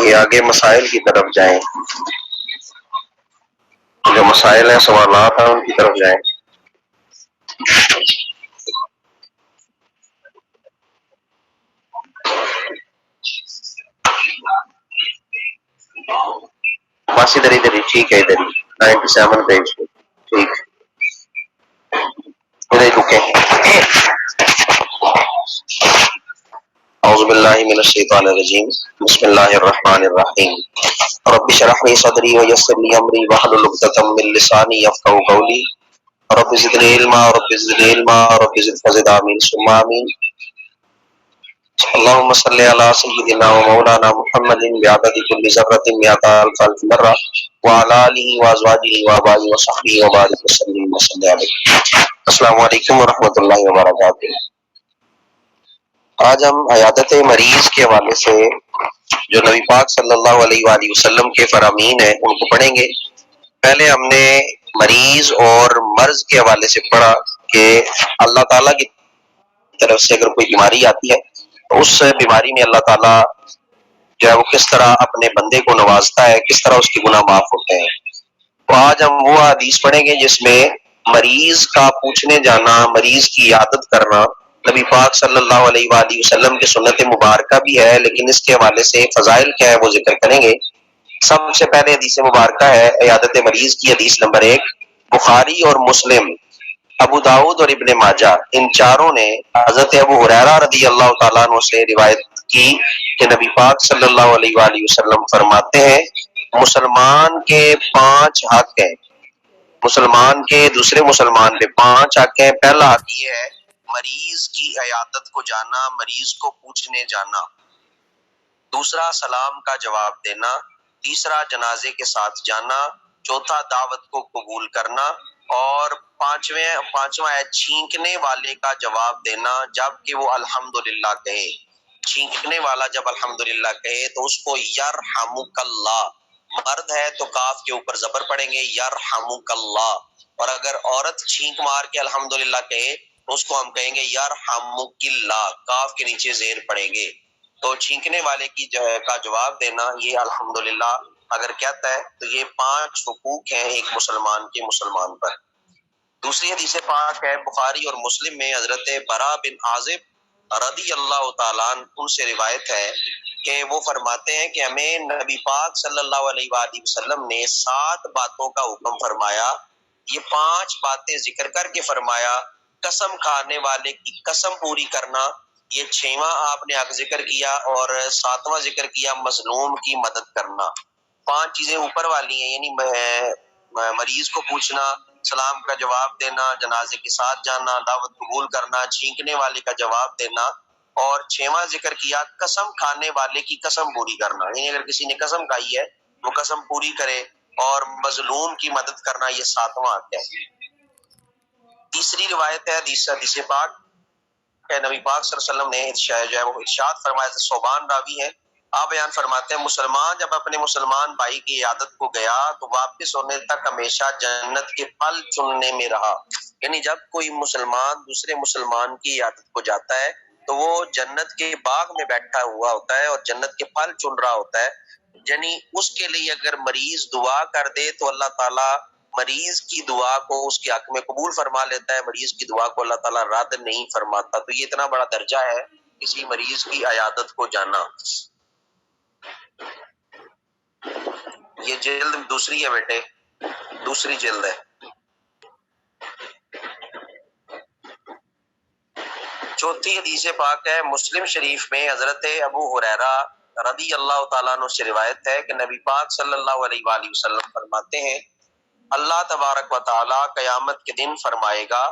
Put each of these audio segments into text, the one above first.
کہ آگے مسائل کی طرف جائیں، جو مسائل ہیں سوالات ہیں ان کی طرف جائیں۔ بس ادھر ہی ٹھیک ہے، ادھر ہی 97 پیج پہ ٹھیک، ادھر ہی رکیں۔ اعوذ باللہ من الشیطان الرجیم، بسم اللہ الرحمن الرحیم۔ رب اشرح لي صدری ویسر لي امری واحلل عقدۃ من لسانی یفقهوا قولی۔ رب زدنی علما رب زدنی علما رب زد فزد آمین ثم آمین۔ اللهم صل على سيدنا ومولانا محمد بعدد كل ذرة مئة ألف مرة وعلى آله وأزواجه وآبائه وصحبه وبارك وسلم وسلم عليه۔ السلام علیکم ورحمۃ اللہ وبرکاتہ۔ آج ہم عیادت مریض کے حوالے سے جو نبی پاک صلی اللہ علیہ وآلہ وسلم کے فرامین ہیں ان کو پڑھیں گے۔ پہلے ہم نے مریض اور مرض کے حوالے سے پڑھا کہ اللہ تعالیٰ کی طرف سے اگر کوئی بیماری آتی ہے تو اس بیماری میں اللہ تعالیٰ جو ہے وہ کس طرح اپنے بندے کو نوازتا ہے، کس طرح اس کے گناہ معاف ہوتے ہیں۔ تو آج ہم وہ حدیث پڑھیں گے جس میں مریض کا پوچھنے جانا، مریض کی عیادت کرنا نبی پاک صلی اللہ علیہ وآلہ وسلم کی سنت مبارکہ بھی ہے، لیکن اس کے حوالے سے فضائل کیا ہے وہ ذکر کریں گے۔ سب سے پہلے حدیث مبارکہ ہے عیادت مریض کی، حدیث نمبر 1 بخاری اور مسلم، ابو داؤد اور ابن ماجہ، ان چاروں نے حضرت ابو ہریرہ رضی اللہ تعالیٰ عنہ سے روایت کی کہ نبی پاک صلی اللہ علیہ وآلہ وسلم فرماتے ہیں مسلمان کے 5 حق ہیں، مسلمان کے دوسرے مسلمان پہ 5 حق ہیں۔ پہلا حق یہ ہے مریض کی عیادت کو جانا، مریض کو پوچھنے جانا، دوسرا سلام کا جواب دینا، تیسرا جنازے کے ساتھ جانا، چوتھا دعوت کو قبول کرنا، اور پانچواں ہے چھینکنے والے کا جواب دینا جب کہ وہ الحمدللہ کہے۔ چھینکنے والا جب الحمدللہ کہے تو اس کو یرحمک اللہ، مرد ہے تو کاف کے اوپر زبر پڑیں گے یرحمک اللہ، اور اگر عورت چھینک مار کے الحمدللہ کہے تو اس کو ہم کہیں گے یرحمک اللہ، کاف کے نیچے زیر پڑیں گے۔ تو چھینکنے والے کا جواب دینا یہ الحمدللہ اگر کہتا ہے تو یہ 5 حقوق ہیں ایک مسلمان کے مسلمان پر۔ دوسری حدیث پاک ہے بخاری اور مسلم میں، حضرت برا بن عازب رضی اللہ تعالیٰ عنہ ان سے روایت ہے کہ وہ فرماتے ہیں کہ ہمیں نبی پاک صلی اللہ علیہ وآلہ وسلم نے 7 باتوں کا حکم فرمایا، یہ 5 باتیں ذکر کر کے فرمایا، قسم کھانے والے کی قسم پوری کرنا، یہ 6واں آپ نے حق ذکر کیا، اور 7واں ذکر کیا مظلوم کی مدد کرنا۔ 5 چیزیں اوپر والی ہیں، یعنی مریض کو پوچھنا، سلام کا جواب دینا، جنازے کے ساتھ جانا، دعوت قبول کرنا، چھینکنے والے کا جواب دینا، اور 6واں ذکر کیا قسم کھانے والے کی قسم پوری کرنا، یعنی اگر کسی نے قسم کھائی ہے وہ قسم پوری کرے، اور مظلوم کی مدد کرنا یہ 7واں حق ہے۔ تیسری روایت ہے حدیث پاک کہ نبی پاک صلی اللہ علیہ وسلم نے جو ہے وہ ارشاد فرمایا، صوبان راوی ہے، آپ بیان فرماتے ہیں مسلمان جب اپنے مسلمان بھائی کی عیادت کو گیا تو واپس ہونے تک ہمیشہ جنت کے پھل چننے میں رہا، یعنی جب کوئی مسلمان دوسرے مسلمان کی عیادت کو جاتا ہے تو وہ جنت کے باغ میں بیٹھا ہوا ہوتا ہے اور جنت کے پھل چن رہا ہوتا ہے، یعنی اس کے لیے اگر مریض دعا کر دے تو اللہ تعالیٰ مریض کی دعا کو اس کے حق میں قبول فرما لیتا ہے، مریض کی دعا کو اللہ تعالیٰ رد نہیں فرماتا۔ تو یہ اتنا بڑا درجہ ہے کسی مریض کی عیادت کو جانا۔ یہ جلد دوسری ہے بیٹے، دوسری جلد ہے۔ چوتھی حدیث پاک ہے مسلم شریف میں، حضرت ابو ہریرہ رضی اللہ تعالیٰ عنہ سے روایت ہے کہ نبی پاک صلی اللہ علیہ وآلہ وسلم فرماتے ہیں اللہ تبارک و تعالیٰ قیامت کے دن فرمائے گا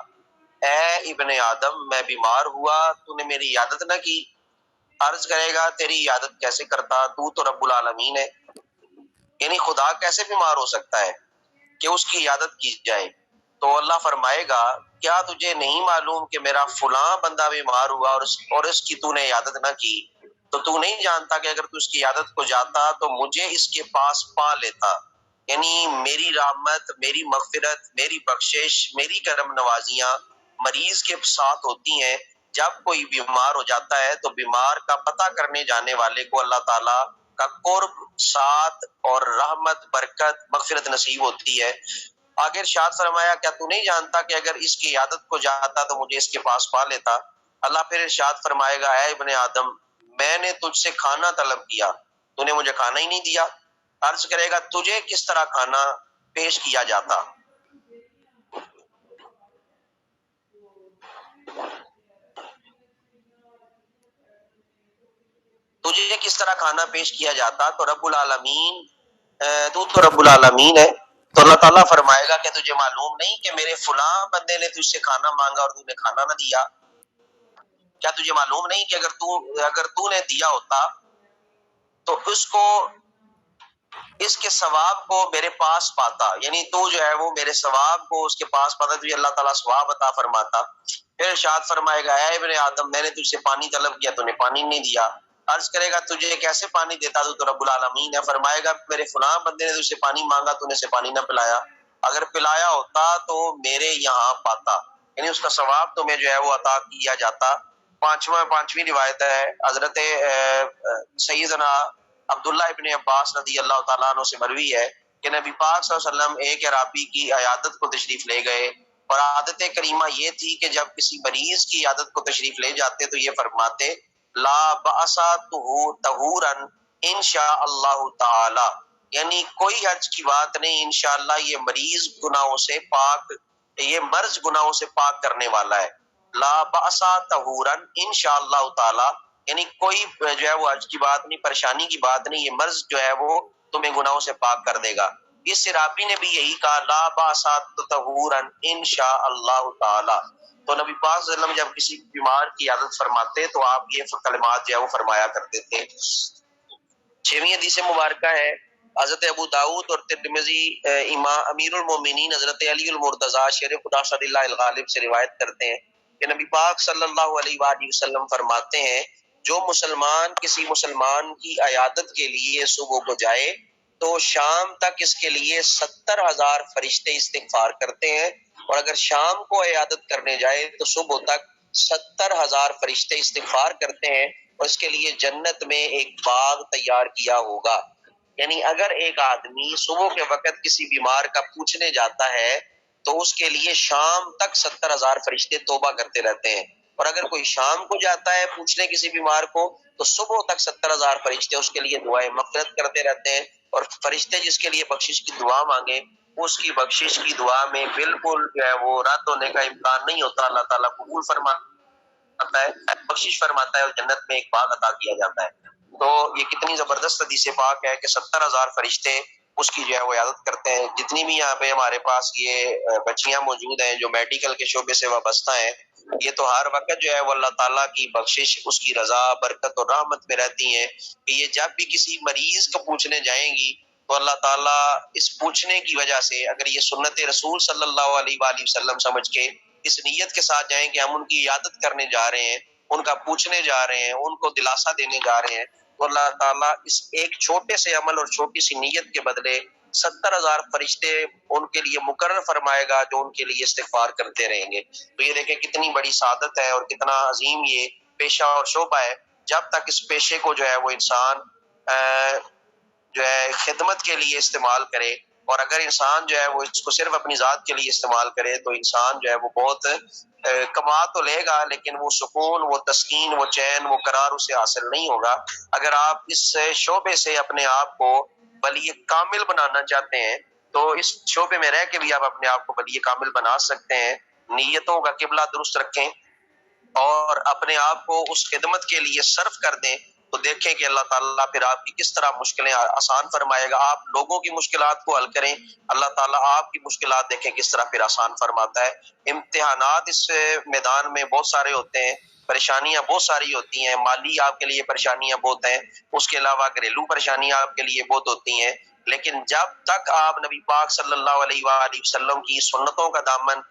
اے ابن آدم میں بیمار ہوا تو نے میری عیادت نہ کی، عرض کرے گا تیری عیادت کیسے کرتا، تو رب العالمین ہے، یعنی خدا کیسے بیمار ہو سکتا ہے کہ اس کی عیادت کی جائے؟ تو اللہ فرمائے گا کیا تجھے نہیں معلوم کہ میرا فلاں بندہ بیمار ہوا اور اس کی تو نے عیادت نہ کی؟ تو تو نہیں جانتا کہ اگر تو اس کی عیادت کو جاتا تو مجھے اس کے پاس پا لیتا، یعنی میری رحمت، میری مغفرت، میری بخشش، میری کرم نوازیاں مریض کے ساتھ ہوتی ہیں۔ جب کوئی بیمار ہو جاتا ہے تو بیمار کا پتہ کرنے جانے والے کو اللہ تعالیٰ کا قرب ساتھ اور رحمت، برکت، مغفرت نصیب ہوتی ہے۔ آگے ارشاد فرمایا کیا تو نہیں جانتا کہ اگر اس کی عیادت کو جاتا تو مجھے اس کے پاس پا لیتا؟ اللہ پھر ارشاد فرمائے گا اے ابن آدم، میں نے تجھ سے کھانا طلب کیا، تو نے مجھے کھانا ہی نہیں دیا۔ عرض کرے گا تجھے کس طرح کھانا پیش کیا جاتا؟ تجھے کس طرح کھانا پیش کیا جاتا؟ تو رب العالمین تو رب العالمین ہے، تو اللہ تعالیٰ فرمائے گا کہ تجھے معلوم نہیں کہ میرے فلاں بندے نے تجھ سے کھانا مانگا اور تو نے کھانا نہ دیا؟ کیا تجھے معلوم نہیں کہ اگر تو نے دیا ہوتا تو اس کے ثواب کو میرے پاس پاتا، یعنی تو جو ہے وہ میرے ثواب کو اس کے پاس پاتا، تجھے اللہ تعالیٰ ثواب عطا فرماتا۔ پھر ارشاد فرمائے گا اے ابن آدم، میں نے تجھ سے پانی طلب کیا، تو نے پانی نہیں دیا۔ عرض کرے گا تجھے کیسے پانی دیتا؟ تو رب العالمین ہے۔ فرمائے گا میرے فلاں بندے نے تجھ سے پانی مانگا، تو نے اسے پانی نہ پلایا، اگر پلایا ہوتا تو میرے یہاں پاتا، یعنی اس کا ثواب تمہیں جو ہے وہ عطا کیا جاتا۔ پانچویں روایت ہے، حضرت سیدنا عبداللہ ابن عباس رضی اللہ تعالیٰ عنہ سے مروی ہے کہ نبی پاک صلی اللہ علیہ وسلم ایک عرابی کی عیادت کو تشریف لے گئے، اور عادت کریمہ یہ تھی کہ جب کسی مریض کی عیادت کو تشریف لے جاتے تو یہ فرماتے لا بأسا طہورا انشاء اللہ تعالی، یعنی کوئی حرج کی بات نہیں، انشاءاللہ یہ مریض گناہوں سے پاک، یہ مرض گناہوں سے پاک کرنے والا ہے۔ لا بأسا طہورا انشاءاللہ تعالی، یعنی کوئی جو ہے وہ حرج کی بات نہیں، پریشانی کی بات نہیں، یہ مرض جو ہے وہ تمہیں گناہوں سے پاک کر دے گا۔ اس رابی نے بھی یہی کہا لا بأسا طہورا انشاء اللہ تعالی۔ تو نبی پاک صلی اللہ علیہ وسلم جب کسی بیمار کی عیادت فرماتے تو آپ یہ کلمات جو ہے وہ فرمایا کرتے تھے۔ چھویں حدیث مبارکہ ہے، حضرت ابو داؤد اور ترمذی امام امیر المومنین حضرت علی المرتضیٰ شیر خدا صلی اللہ الغالب سے روایت کرتے ہیں کہ نبی پاک صلی اللہ علیہ وآلہ وسلم فرماتے ہیں جو مسلمان کسی مسلمان کی عیادت کے لیے صبح کو جائے تو شام تک اس کے لیے 70,000 فرشتے استغفار کرتے ہیں، اور اگر شام کو عیادت کرنے جائے تو صبح تک 70,000 فرشتے استغفار کرتے ہیں، اور اس کے لیے جنت میں ایک باغ تیار کیا ہوگا۔ یعنی اگر ایک آدمی صبح کے وقت کسی بیمار کا پوچھنے جاتا ہے تو اس کے لیے شام تک 70,000 فرشتے توبہ کرتے رہتے ہیں، اور اگر کوئی شام کو جاتا ہے پوچھنے کسی بیمار کو تو صبح تک 70,000 فرشتے اس کے لیے دعائیں مغفرت کرتے رہتے ہیں، اور فرشتے جس کے لیے بخشش کی دعا مانگے اس کی بخشش کی دعا میں بالکل جو ہے وہ رد ہونے کا امکان نہیں ہوتا، اللہ تعالیٰ قبول فرماتا ہے، بخشش فرماتا ہے، اور جنت میں ایک باغ عطا کیا جاتا ہے۔ تو یہ کتنی زبردست حدیث پاک ہے کہ 70,000 فرشتے اس کی جو ہے وہ عیادت کرتے ہیں۔ جتنی بھی یہاں پہ ہمارے پاس یہ بچیاں موجود ہیں جو میڈیکل کے شعبے سے وابستہ ہیں، یہ تو ہر وقت جو ہے وہ اللہ تعالیٰ کی بخشش، اس کی رضا، برکت اور رحمت میں رہتی ہیں کہ یہ جب بھی کسی مریض کو پوچھنے جائیں گی تو اللہ تعالیٰ اس پوچھنے کی وجہ سے، اگر یہ سنت رسول صلی اللہ علیہ وآلہ وسلم سمجھ کے اس نیت کے ساتھ جائیں کہ ہم ان کی عیادت کرنے جا رہے ہیں، ان کا پوچھنے جا رہے ہیں، ان کو دلاسا دینے جا رہے ہیں، تو اللہ تعالیٰ اس ایک چھوٹے سے عمل اور چھوٹی سی نیت کے بدلے 70,000 فرشتے ان کے لیے مقرر فرمائے گا جو ان کے لیے استغفار کرتے رہیں گے۔ تو یہ دیکھیں کتنی بڑی سعادت ہے اور کتنا عظیم یہ پیشہ اور شعبہ ہے۔ جب تک اس پیشے کو جو ہے وہ انسان جو ہے خدمت کے لیے استعمال کرے، اور اگر انسان جو ہے وہ اس کو صرف اپنی ذات کے لیے استعمال کرے تو انسان جو ہے وہ بہت کما تو لے گا، لیکن وہ سکون، وہ تسکین، وہ چین، وہ قرار اسے حاصل نہیں ہوگا۔ اگر آپ اس شعبے سے اپنے آپ کو ولی کامل بنانا چاہتے ہیں تو اس شعبے میں رہ کے بھی آپ اپنے آپ کو ولی کامل بنا سکتے ہیں۔ نیتوں کا قبلہ درست رکھیں اور اپنے آپ کو اس خدمت کے لیے صرف کر دیں، تو دیکھیں کہ اللہ تعالیٰ پھر آپ کی کس طرح مشکلیں آسان فرمائے گا۔ آپ لوگوں کی مشکلات کو حل کریں، اللہ تعالیٰ آپ کی مشکلات دیکھیں کس طرح پھر آسان فرماتا ہے۔ امتحانات اس میدان میں بہت سارے ہوتے ہیں، پریشانیاں بہت ساری ہوتی ہیں، مالی آپ کے لیے پریشانیاں بہت ہیں، اس کے علاوہ گھریلو پریشانیاں آپ کے لیے بہت ہوتی ہیں، لیکن جب تک آپ نبی پاک صلی اللہ علیہ وآلہ وسلم کی سنتوں کا دامن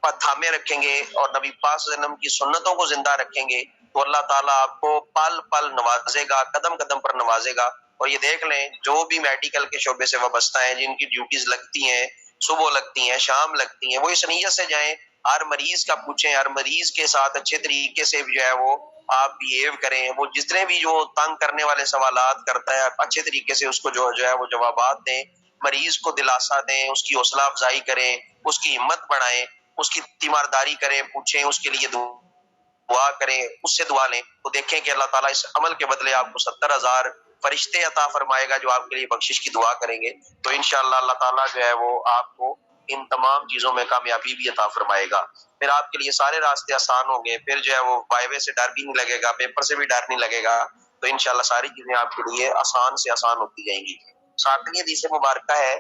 تھامے رکھیں گے اور نبی پاک صلی اللہ علیہ وسلم کی سنتوں کو زندہ رکھیں گے تو اللہ تعالیٰ آپ کو پل پل نوازے گا، قدم قدم پر نوازے گا۔ اور یہ دیکھ لیں جو بھی میڈیکل کے شعبے سے وابستہ ہیں، جن کی ڈیوٹیز لگتی ہیں، صبح لگتی ہیں، شام لگتی ہیں، وہ اس نیت سے جائیں، ہر مریض کا پوچھیں، ہر مریض کے ساتھ اچھے طریقے سے جو ہے وہ آپ بیہیو کریں. وہ جتنے بھی جو تنگ کرنے والے سوالات کرتا ہے اچھے طریقے سے اس کو جو ہے وہ جوابات دیں، مریض کو دلاسا دیں، اس کی حوصلہ افزائی کریں، اس کی ہمت بڑھائیں، اس کی تیمارداری کریں، پوچھیں، اس کے لیے دعا کریں، اس سے دعا لیں. تو دیکھیں کہ اللہ تعالیٰ اس عمل کے بدلے آپ کو 70,000 فرشتے عطا فرمائے گا جو آپ کے لیے بخشش کی دعا کریں گے. تو انشاءاللہ اللہ تعالیٰ جو ہے وہ آپ کو ان تمام چیزوں میں کامیابی بھی عطا فرمائے گا. پھر آپ کے لیے سارے راستے آسان ہوں گے. پھر جو ہے وہ وائوے سے ڈر بھی نہیں لگے گا، پیپر سے بھی ڈر نہیں لگے گا. تو انشاءاللہ ساری چیزیں آپ کے لیے آسان سے آسان ہوتی جائیں گی. 7ویں حدیث مبارکہ ہے،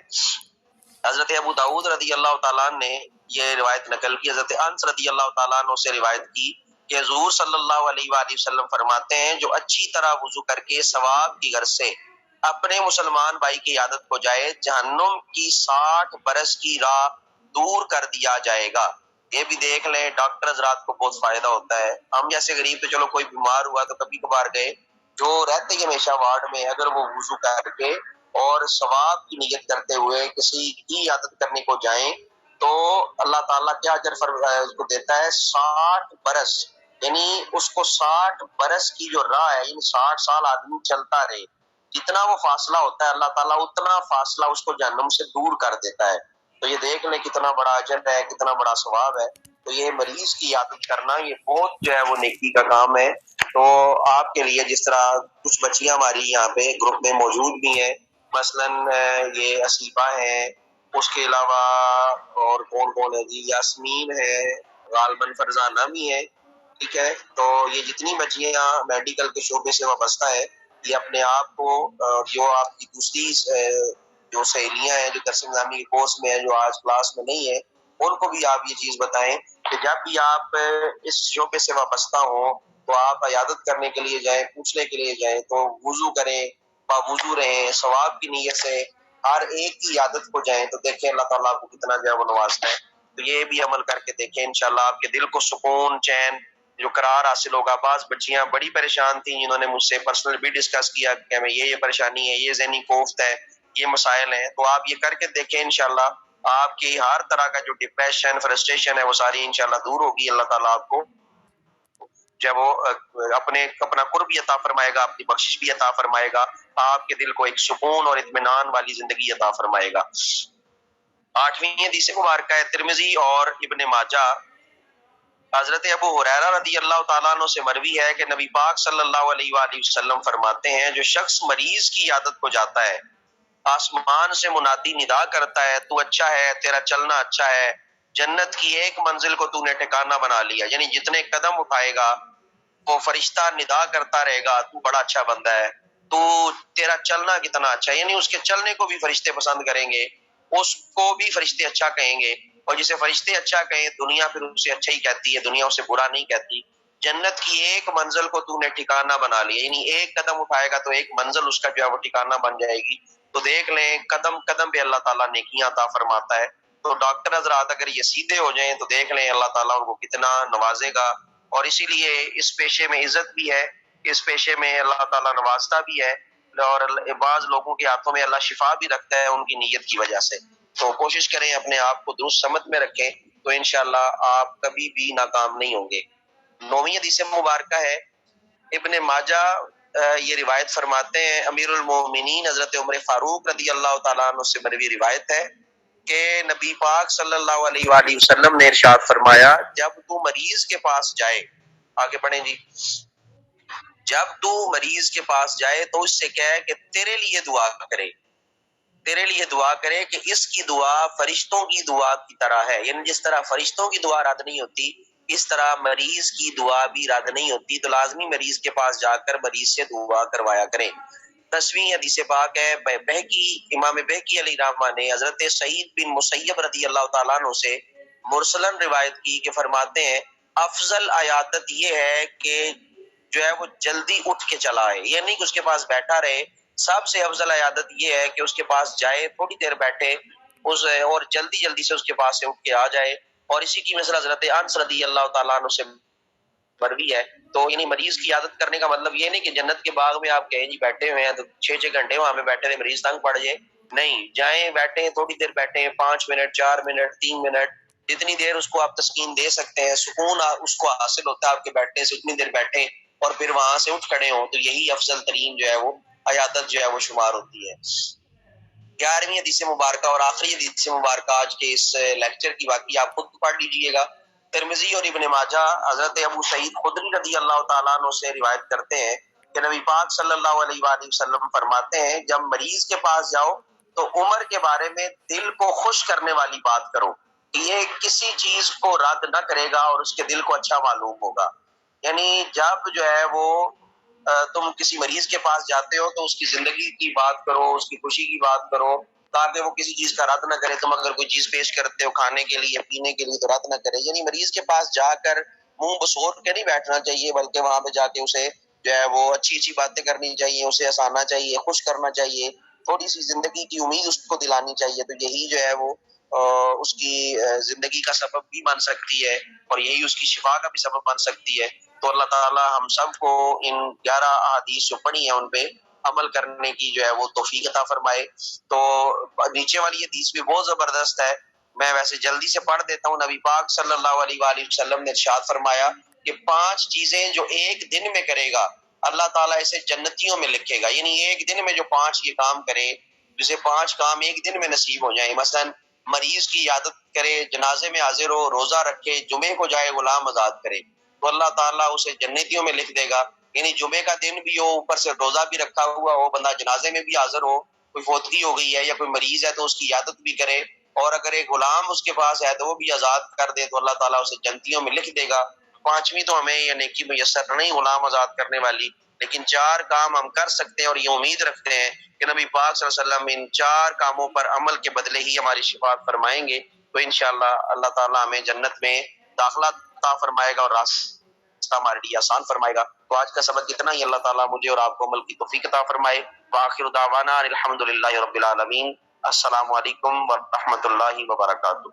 حضرت ابو داؤد رضی اللہ تعالیٰ عنہ نے یہ روایت نقل کی، حضرت انس رضی اللہ تعالیٰ عنہ سے روایت کی کہ حضور صلی اللہ علیہ وآلہ وسلم فرماتے ہیں جو اچھی طرح وضو کر کے ثواب کی غرض سے اپنے مسلمان بھائی کی عیادت کو جائے، جہنم کی 60 برس کی راہ دور کر دیا جائے گا. یہ بھی دیکھ لیں، ڈاکٹر حضرات کو بہت فائدہ ہوتا ہے. ہم جیسے غریب تو چلو کوئی بیمار ہوا تو کبھی کبھار گئے، جو رہتے ہی ہمیشہ وارڈ میں اگر وہ وضو کر کے اور ثواب کی نیت کرتے ہوئے کسی کی عیادت کرنے کو جائیں تو اللہ تعالیٰ کیا اجر اس کو دیتا ہے؟ 60 برس، یعنی اس کو 60 برس کی جو راہ ہے، یعنی 60 سال آدمی چلتا رہے، جتنا وہ فاصلہ ہوتا ہے اللہ تعالیٰ اتنا فاصلہ اس کو جہنم سے دور کر دیتا ہے. تو یہ دیکھ لیں کتنا بڑا اجر ہے، کتنا بڑا ثواب ہے. تو یہ مریض کی عیادت کرنا یہ بہت جو ہے وہ نیکی کا کام ہے. تو آپ کے لیے جس طرح کچھ بچیاں ہماری یہاں پہ گروپ میں موجود بھی ہیں، مثلاً یہ اسیبہ ہیں، اس کے علاوہ اور کون کون ہے جی، یاسمین ہے، غالباً فرزانہ بھی ہے، ٹھیک ہے. تو یہ جتنی بچیاں میڈیکل کے شعبے سے وابستہ ہے، یہ اپنے آپ کو جو آپ کی دوسری جو سہیلیاں ہیں جو درس نظامی کے کورس میں ہیں، جو آج کلاس میں نہیں ہے، ان کو بھی آپ یہ چیز بتائیں کہ جب بھی آپ اس شعبے سے وابستہ ہوں تو آپ عیادت کرنے کے لیے جائیں، پوچھنے کے لیے جائیں تو وضو کریں، باوضو رہیں، ثواب کی نیت سے ہر ایک کی عیادت کو جائیں. تو دیکھیں اللہ تعالیٰ آپ کو کتنا جو ہے وہ نوازتا ہے. تو یہ بھی عمل کر کے دیکھیں، انشاءاللہ آپ کے دل کو سکون، چین، جو قرار حاصل ہوگا. بعض بچیاں بڑی پریشان تھیں جنہوں نے مجھ سے پرسنل بھی ڈسکس کیا کہ ہمیں یہ پریشانی ہے، یہ ذہنی کوفت ہے، یہ مسائل ہیں. تو آپ یہ کر کے دیکھیں، انشاءاللہ آپ کی ہر طرح کا جو ڈپریشن، فرسٹریشن ہے وہ ساری انشاءاللہ دور ہوگی. اللہ تعالیٰ آپ کو جب وہ اپنا قرب بھی عطا فرمائے گا، اپنی بخشش بھی عطا فرمائے گا، آپ کے دل کو ایک سکون اور اطمینان والی زندگی عطا فرمائے گا. 8ویں حدیث مبارکہ ہے ترمذی اور ابن ماجہ، حضرت ابو ہریرہ رضی اللہ تعالیٰ عنہ سے مروی ہے کہ نبی پاک صلی اللہ علیہ وآلہ وسلم فرماتے ہیں جو شخص مریض کی عیادت کو جاتا ہے، آسمان سے منادی ندا کرتا ہے تو اچھا ہے، تیرا چلنا اچھا ہے، جنت کی ایک منزل کو تو نے ٹھکانہ بنا لیا. یعنی جتنے قدم اٹھائے گا وہ فرشتہ ندا کرتا رہے گا تو بڑا اچھا بندہ ہے، تو تیرا چلنا کتنا اچھا ہے. یعنی اس کے چلنے کو بھی فرشتے پسند کریں گے، اس کو بھی فرشتے اچھا کہیں گے، اور جسے فرشتے اچھا کہیں دنیا پھر اسے اچھا ہی کہتی ہے، دنیا اسے برا نہیں کہتی. جنت کی ایک منزل کو تو نے ٹھکانہ بنا لیا، یعنی ایک قدم اٹھائے گا تو ایک منزل اس کا جو ہے وہ ٹھکانہ بن جائے گی. تو دیکھ لیں قدم قدم پہ اللہ تعالیٰ نیکیاں عطا فرماتا ہے. تو ڈاکٹر حضرات اگر یہ سیدھے ہو جائیں تو دیکھ لیں اللہ تعالیٰ ان کو کتنا نوازے گا. اور اسی لیے اس پیشے میں عزت بھی ہے، اس پیشے میں اللہ تعالیٰ نوازتا بھی ہے، اور بعض لوگوں کے ہاتھوں میں اللہ شفا بھی رکھتا ہے ان کی نیت کی وجہ سے. تو کوشش کریں اپنے آپ کو درست سمت میں رکھیں تو انشاءاللہ آپ کبھی بھی ناکام نہیں ہوں گے. 9ویں حدیث مبارکہ ہے ابن ماجہ، یہ روایت فرماتے ہیں امیر المومنین حضرت عمر فاروق رضی اللہ تعالیٰ عنہ سے مروی روایت ہے کہ نبی پاک صلی اللہ علیہ وآلہ وسلم نے ارشاد فرمایا جب تو مریض کے پاس جائے، آگے پڑھیں جی، جب تو مریض کے پاس جائے تو اس سے کہے کہ تیرے لیے دعا کرے، تیرے لیے دعا کرے کہ اس کی دعا فرشتوں کی دعا کی طرح ہے. یعنی جس طرح فرشتوں کی دعا رد نہیں ہوتی اس طرح مریض کی دعا بھی رد نہیں ہوتی. تو لازمی مریض کے پاس جا کر مریض سے دعا کروایا کریں. 10ویں حدیث پاک ہے بہقی، امام بہقی علیہ رحمہ نے حضرت سعید بن مسیب رضی اللہ تعالیٰ عنہ سے مرسلن روایت کی کہ فرماتے ہیں افضل عیادت یہ ہے کہ جو ہے وہ جلدی اٹھ کے چلا آئے، یعنی کہ اس کے پاس بیٹھا رہے. سب سے افضل عیادت یہ ہے کہ اس کے پاس جائے، تھوڑی دیر بیٹھے اور جلدی جلدی سے اس کے پاس سے اٹھ کے آ جائے. اور اسی کی مثل حضرت انس رضی اللہ تعالیٰ عنہ سے مروی ہے. تو یعنی مریض کی عادت کرنے کا مطلب یہ نہیں کہ جنت کے باغ میں آپ کہیں جی بیٹھے ہوئے ہیں تو 6 گھنٹے وہاں پہ بیٹھے رہے، مریض تنگ پڑ جائے. نہیں، جائیں، بیٹھیں، تھوڑی دیر بیٹھیں، 5 منٹ، 4 منٹ، 3 منٹ، جتنی دیر اس کو آپ تسکین دے سکتے ہیں، سکون اس کو حاصل ہوتا ہے آپ کے بیٹھنے سے، اتنی دیر بیٹھیں. اور پھر وہاں سے اٹھ کھڑے ہوں، تو یہی افضل ترین جو ہے وہ عیادت جو ہے وہ شمار ہوتی ہے۔ 11ویں حدیث مبارکہ اور آخری حدیث مبارکہ آج کے اس لیکچر کی باقی آپ خود پڑھ لیجئے گا۔ ترمذی اور ابن ماجہ حضرت ابو سعید خدری رضی اللہ تعالیٰ عنہ سے روایت کرتے ہیں کہ نبی پاک صلی اللہ علیہ وآلہ وسلم فرماتے ہیں جب مریض کے پاس جاؤ تو عمر کے بارے میں دل کو خوش کرنے والی بات کرو، یہ کسی چیز کو رد نہ کرے گا اور اس کے دل کو اچھا معلوم ہوگا۔ یعنی جب جو ہے وہ تم کسی مریض کے پاس جاتے ہو تو اس کی زندگی کی بات کرو، اس کی خوشی کی بات کرو، تاکہ وہ کسی چیز کا رد نہ کرے۔ تم اگر کوئی چیز پیش کرتے ہو کھانے کے لیے پینے کے لیے تو رد نہ کرے۔ یعنی مریض کے پاس جا کر منہ بسور کے نہیں بیٹھنا چاہیے، بلکہ وہاں پہ جا کے اسے جو ہے وہ اچھی اچھی باتیں کرنی چاہیے، اسے ہنسانا چاہیے، خوش کرنا چاہیے، تھوڑی سی زندگی کی امید اس کو دلانی چاہیے۔ تو یہی جو ہے وہ اس کی زندگی کا سبب بھی بن سکتی ہے اور یہی اس کی شفا کا بھی سبب بن سکتی ہے۔ تو اللہ تعالی ہم سب کو ان 11 احادیث جو پڑھی ہیں ان پہ عمل کرنے کی جو ہے وہ توفیق عطا فرمائے۔ تو نیچے والی حدیث بھی بہت زبردست ہے، میں ویسے جلدی سے پڑھ دیتا ہوں۔ نبی پاک صلی اللہ علیہ وآلہ وسلم نے ارشاد فرمایا کہ 5 چیزیں جو ایک دن میں کرے گا اللہ تعالیٰ اسے جنتیوں میں لکھے گا۔ یعنی ایک دن میں جو 5 یہ کام کرے، جسے 5 کام ایک دن میں نصیب ہو جائیں، مثلا مریض کی عیادت کرے، جنازے میں حاضر ہو، روزہ رکھے، جمعے کو جائے غلام آزاد کرے، تو اللہ تعالیٰ اسے جنتیوں میں لکھ دے گا۔ یعنی جمعے کا دن بھی ہو، اوپر سے روزہ بھی رکھا ہوا ہو، بندہ جنازے میں بھی حاضر ہو، کوئی فوتگی ہو گئی ہے یا کوئی مریض ہے تو اس کی عیادت بھی کرے، اور اگر ایک غلام اس کے پاس ہے تو وہ بھی آزاد کر دے، تو اللہ تعالیٰ اسے جنتیوں میں لکھ دے گا۔ 5ویں تو ہمیں یہ نیکی میسر نہیں غلام آزاد کرنے والی، لیکن 4 کام ہم کر سکتے ہیں اور یہ امید رکھتے ہیں کہ نبی پاک صلی اللہ علیہ وسلم ان 4 کاموں پر عمل کے بدلے ہی ہماری شفاعت فرمائیں گے۔ تو انشاءاللہ اللہ تعالیٰ ہمیں جنت میں داخلہ عطا فرمائے گا اور راستہ ہمارے لیے آسان فرمائے گا۔ تو آج کا سبق اتنا ہی، اللہ تعالیٰ مجھے اور آپ کو عمل کی توفیق عطا فرمائے۔ وآخر دعوانا الحمدللہ رب العالمین۔ السلام علیکم ورحمۃ اللہ وبرکاتہ۔